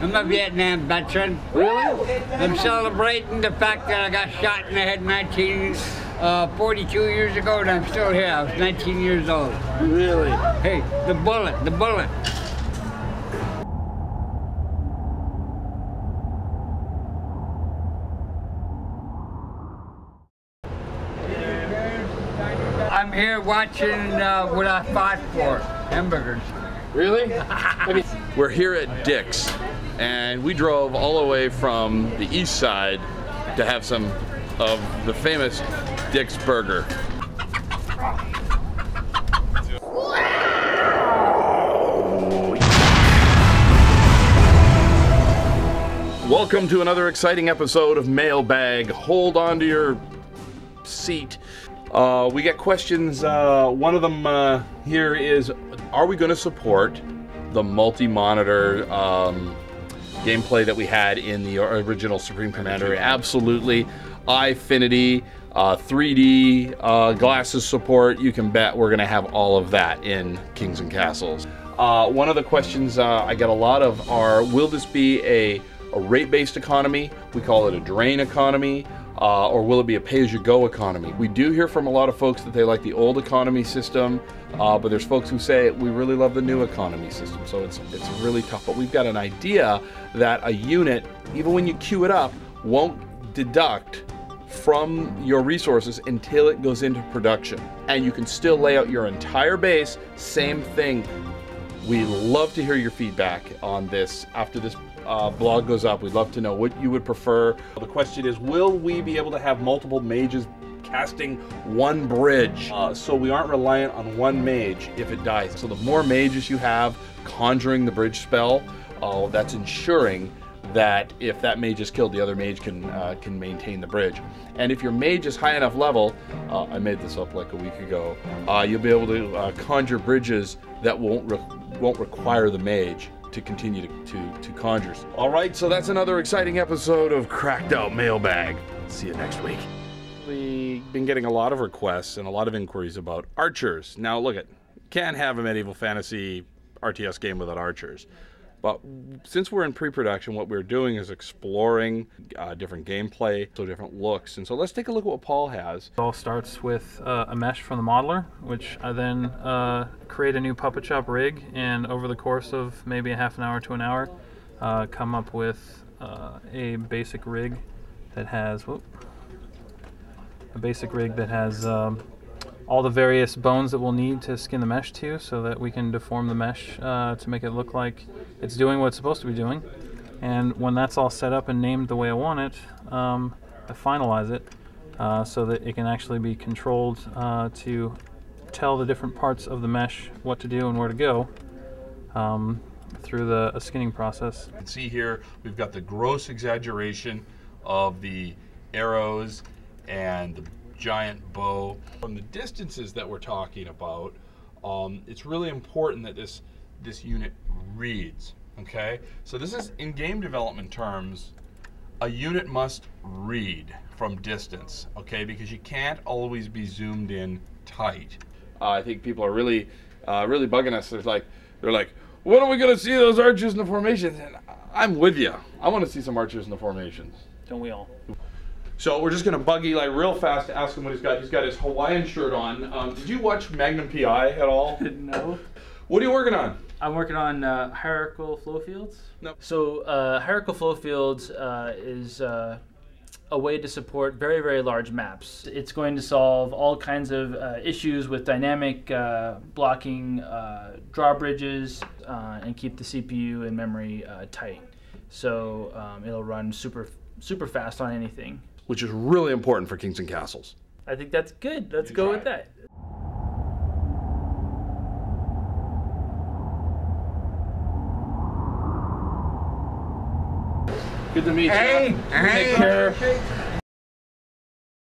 I'm a Vietnam veteran. Really? I'm celebrating the fact that I got shot in the head 42 years ago, and I'm still here. I was 19 years old. Really? Hey, the bullet, the bullet. I'm here watching what I fought for, hamburgers. Really? We're here at Dick's, and we drove all the way from the east side to have some of the famous Dick's burger. Welcome to another exciting episode of Mailbag. Hold on to your seat. We get questions. One of them here is, are we going to support the multi-monitor gameplay that we had in the original Supreme Commander? Absolutely. iFinity, 3D glasses support. You can bet we're going to have all of that in Kings and Castles. One of the questions I get a lot of are, will this be a rate-based economy? We call it a drain economy. Or will it be a pay-as-you-go economy? We do hear from a lot of folks that they like the old economy system, but there's folks who say we really love the new economy system, so it's really tough. But we've got an idea that a unit, even when you queue it up, won't deduct from your resources until it goes into production. And you can still lay out your entire base, same thing. We love to hear your feedback on this after this blog goes up. We'd love to know what you would prefer. The question is, will we be able to have multiple mages casting one bridge so we aren't reliant on one mage if it dies? So the more mages you have conjuring the bridge spell, that's ensuring that if that mage is killed, the other mage can maintain the bridge. And if your mage is high enough level, I made this up like a week ago, you'll be able to conjure bridges that won't require the mage to continue to conjure. All right, so that's another exciting episode of Cracked Out Mailbag. See you next week. We've been getting a lot of requests and a lot of inquiries about archers. Now look, can't have a medieval fantasy RTS game without archers. But since we're in pre-production, what we're doing is exploring different gameplay, so different looks. And so let's take a look at what Paul has. It all starts with a mesh from the modeler, which I then create a new puppet shop rig, and over the course of maybe a half an hour to an hour, come up with a basic rig that has all the various bones that we'll need to skin the mesh to, so that we can deform the mesh to make it look like it's doing what it's supposed to be doing. And when that's all set up and named the way I want it, I finalize it so that it can actually be controlled to tell the different parts of the mesh what to do and where to go through the skinning process. You can see here we've got the gross exaggeration of the arrows and the giant bow. From the distances that we're talking about, it's really important that this unit reads, okay? So this is, in game development terms, a unit must read from distance, okay? Because you can't always be zoomed in tight. I think people are really bugging us. They're like, when are we gonna see those archers in the formations? And I'm with you. I wanna see some archers in the formations. Don't we all? So we're just going to bug Eli real fast to ask him what he's got. He's got his Hawaiian shirt on. Did you watch Magnum PI at all? No. What are you working on? I'm working on hierarchical flow fields. No. So hierarchical flow fields is a way to support very, very large maps. It's going to solve all kinds of issues with dynamic blocking, drawbridges, and keep the CPU and memory tight. So it'll run super fast on anything. Which is really important for Kings and Castles. I think that's good. Let's go with that. Good to meet you. Hey, Take care.